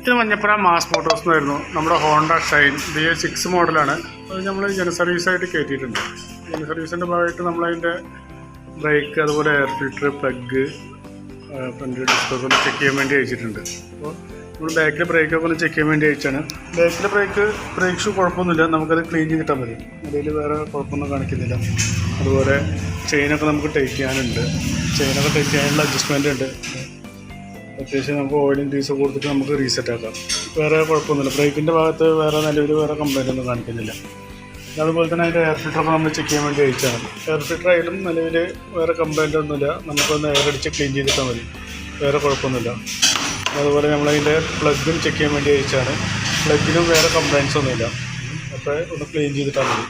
ഇത് Manjappura mass Motors എന്നായിരുന്നു. നമ്മുടെ ഹോണ്ട ഷൈൻ BA6 മോഡലാണ്. അത് നമ്മൾ ജന സർവീസായിട്ട് കയറ്റിയിട്ടുണ്ട്. ജന സർവീസിൻ്റെ ഭാഗമായിട്ട് നമ്മളതിൻ്റെ ബ്രേക്ക്, അതുപോലെ എയർ ഫിൽറ്റർ, പ്ലഗ്, ഫ്രണ്ട് ഡിസ്കൊക്കെ ഒന്ന് ചെക്ക് ചെയ്യാൻ വേണ്ടി അയച്ചിട്ടുണ്ട്. അപ്പോൾ നമ്മൾ ബാക്കിലെ ബ്രേക്കൊക്കെ ഒന്ന് ചെക്ക് ചെയ്യാൻ വേണ്ടി അയച്ചാണ്. ബാക്കിലെ ബ്രേക്ക് ഷൂ കുഴപ്പമൊന്നുമില്ല, നമുക്കത് ക്ലീൻ ചെയ്തിട്ടാൽ മതി. അതിൽ വേറെ കുഴപ്പമൊന്നും കാണിക്കുന്നില്ല. അതുപോലെ ചെയിനൊക്കെ നമുക്ക് ടൈറ്റ് ചെയ്യാനുണ്ട്. ചെയിനൊക്കെ ടൈറ്റ് ചെയ്യാനുള്ള അഡ്ജസ്റ്റ്മെൻ്റ് ഉണ്ട്. അത്യാവശ്യം നമുക്ക് ഓയിലും ഗ്രീസൊക്കെ കൊടുത്തിട്ട് നമുക്ക് റീസെറ്റ് ആക്കാം. വേറെ കുഴപ്പമൊന്നുമില്ല. ബ്രേക്കിൻ്റെ ഭാഗത്ത് വേറെ നിലവിൽ വേറെ കംപ്ലൈൻ്റ് ഒന്നും കാണിക്കുന്നില്ല. അതുപോലെ തന്നെ അതിൻ്റെ എയർ ഫിൽറ്ററൊക്കെ നമ്മൾ ചെക്ക് ചെയ്യാൻ വേണ്ടി അയച്ചാണ്. എയർ ഫിൽറ്റർ ആയാലും നിലവിൽ വേറെ കംപ്ലൈൻ്റ് ഒന്നുമില്ല. നമുക്കൊന്ന് എയർ അടിച്ച് ക്ലീൻ ചെയ്തിട്ടാൽ മതി, വേറെ കുഴപ്പമൊന്നുമില്ല. അതുപോലെ നമ്മളതിൻ്റെ പ്ലഗും ചെക്ക് ചെയ്യാൻ വേണ്ടി അയച്ചാണ്. പ്ലഗിനും വേറെ കംപ്ലൈൻറ്റ്സ് ഒന്നുമില്ല. അപ്പോൾ ഒന്ന് ക്ലീൻ ചെയ്തിട്ടാൽ മതി.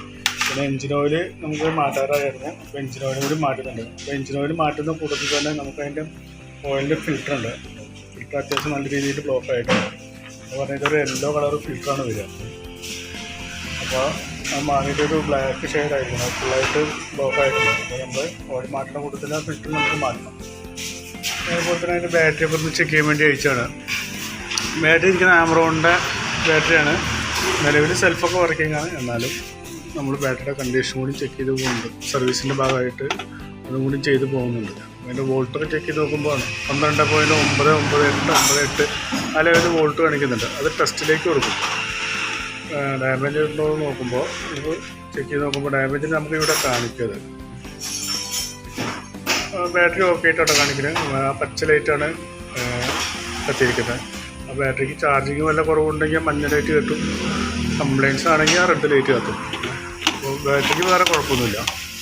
പിന്നെ എഞ്ചിൻ ഓയിൽ നമുക്ക് മാറ്റാറായിരുന്നു. അപ്പോൾ എഞ്ചിൻ ഓയിലും കൂടി മാറ്റുന്നുണ്ട്. അപ്പോൾ എഞ്ചിൻ ഓയിൽ മാറ്റുന്ന കൂട്ടത്തിൽ തന്നെ നമുക്ക് അതിൻ്റെ ഓയിലിൻ്റെ ഫിൽറ്ററുണ്ട്. ഫിൽറ്റർ അത്യാവശ്യം നല്ല രീതിയിൽ ബ്ലോക്ക് ആയിട്ടുണ്ട്. അപ്പോൾ പറഞ്ഞിട്ട് ഒരു യെല്ലോ കളർ ഫിൽറ്ററാണ് വരിക. അപ്പോൾ അത് മാറിയിട്ടൊരു ബ്ലാക്ക് ഷെയ്ഡായിരിക്കണം. അത് ഫുള്ളായിട്ട് ബ്ലോക്ക് ആയിട്ടുണ്ട്. അപ്പോൾ നമ്മൾ ഓയിൽ മാറ്റുന്ന കൂട്ടത്തിൽ ആ ഫിൽറ്റർ നമുക്ക് മാറ്റണം. അതുപോലെ തന്നെ അതിൻ്റെ ബാറ്ററി ഒക്കെ ഒന്ന് ചെക്ക് ചെയ്യാൻ വേണ്ടി അയച്ചാണ്. ബാറ്ററി ഇരിക്കുന്ന ആമറോണിൻ്റെ ബാറ്ററിയാണ്. നിലവിൽ സെൽഫൊക്കെ വർക്കിംഗ് ആണ്. എന്നാലും നമ്മൾ ബാറ്ററിയുടെ കണ്ടീഷൻ കൂടി ചെക്ക് ചെയ്ത് പോകുന്നുണ്ട്. സർവീസിൻ്റെ ഭാഗമായിട്ട് അതും കൂടി ചെയ്ത് പോകുന്നുണ്ട്. അതിൻ്റെ വോൾട്ടൊക്കെ ചെക്ക് ചെയ്ത് നോക്കുമ്പോൾ 12.998 ആ ലെവലിൽ വോൾട്ട് കാണിക്കുന്നുണ്ട്. അത് ടെസ്റ്റിലേക്ക് കൊടുക്കും. ഡാമേജ് ഉണ്ടോ എന്ന് നോക്കുമ്പോൾ നമുക്ക് ചെക്ക് ചെയ്ത് നോക്കുമ്പോൾ ഡാമേജ് നമുക്ക് ഇവിടെ കാണിക്കുന്നത്. ബാറ്ററി ഓക്കെ ആയിട്ടാണ് കാണിക്കുന്നത്. ആ പച്ച ലൈറ്റാണ് കത്തിയിരിക്കുന്നത്. ആ ബാറ്ററിക്ക് ചാർജിങ് വല്ല കുറവുണ്ടെങ്കിൽ മഞ്ഞ ലൈറ്റ് കത്തും. കംപ്ലൈൻറ്റ്സ് ആണെങ്കിൽ ആ റെഡ് ലൈറ്റ് കത്തും. അപ്പോൾ ബാറ്ററിക്ക് വേറെ കുഴപ്പമൊന്നുമില്ല.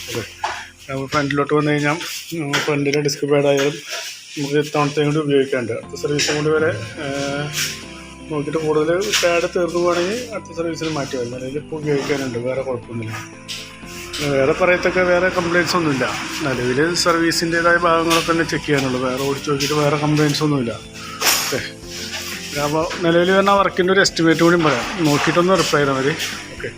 അതെ, ഫ്രണ്ടിലോട്ട് വന്നു കഴിഞ്ഞാൽ ഫ്രണ്ടിലെ ഡിസ്ക് പാഡായാലും നമുക്ക് തവണത്തെയും കൂടി ഉപയോഗിക്കാറുണ്ട്. അടുത്ത സർവീസും കൂടി വരെ നോക്കിയിട്ട് കൂടുതൽ പാഡ് തീർന്നു പോകണമെങ്കിൽ അടുത്ത സർവീസിന് മാറ്റി വരും. നിലവിൽ ഇപ്പോൾ ഉപയോഗിക്കാനുണ്ട്, വേറെ കുഴപ്പമൊന്നുമില്ല. വേറെ പറയത്തൊക്കെ വേറെ കംപ്ലയിൻറ്റ്സ് ഒന്നുമില്ല. നിലവിൽ സർവീസിൻ്റേതായ ഭാഗങ്ങളൊക്കെ തന്നെ ചെക്ക് ചെയ്യാനുള്ളൂ. വേറെ ഓടിച്ച് നോക്കിയിട്ട് വേറെ കംപ്ലയിൻറ്റ്സ് ഒന്നുമില്ല. ഓക്കെ, അപ്പോൾ നിലവിൽ വരുന്ന വർക്കിൻ്റെ ഒരു എസ്റ്റിമേറ്റ് കൂടി പറയാം. നോക്കിയിട്ടൊന്ന് റിപ്ലൈ ചെയ്താൽ മതി. ഓക്കെ.